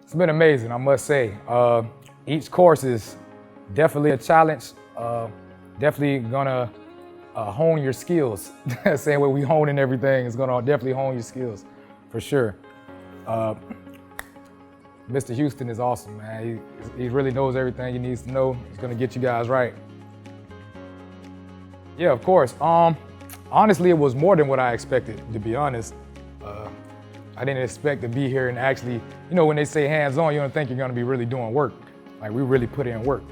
It's been amazing, I must say. Each course is definitely a challenge. Definitely gonna hone your skills. Same way we honing everything, it's gonna definitely hone your skills, for sure. Mr. Hueston is awesome, man. He really knows everything he needs to know. He's gonna get you guys right. Yeah, of course. Honestly, it was more than what I expected, to be honest. I didn't expect to be here and actually, you know, when they say hands-on, you don't think you're gonna be really doing work. Like, we really put in work.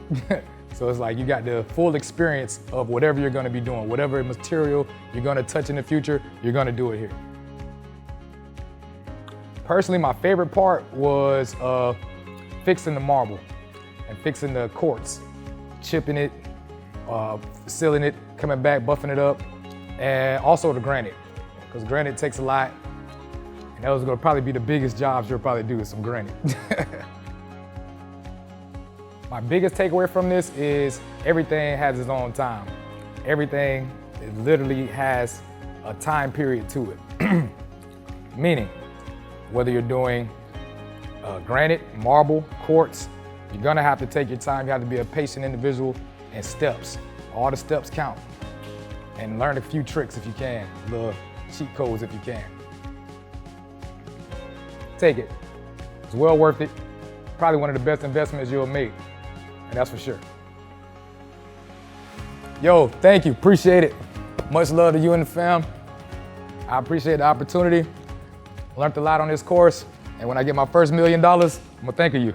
So it's like you got the full experience of whatever you're gonna be doing, whatever material you're gonna touch in the future, you're gonna do it here. Personally, my favorite part was fixing the marble and fixing the quartz, chipping it, sealing it, coming back, buffing it up, and also the granite, because granite takes a lot. And those are gonna probably be the biggest jobs you'll probably do, is some granite. My biggest takeaway from this is everything has its own time. Everything literally has a time period to it. Meaning, whether you're doing granite, marble, quartz, you're gonna have to take your time. You have to be a patient individual, and steps. All the steps count. And learn a few tricks if you can, little cheat codes if you can. Take it. It's well worth it. Probably one of the best investments you'll make, and that's for sure. Yo, thank you, appreciate it. Much love to you and the fam. I appreciate the opportunity. Learned a lot on this course, and when I get my first $1 million, I'm gonna thank you.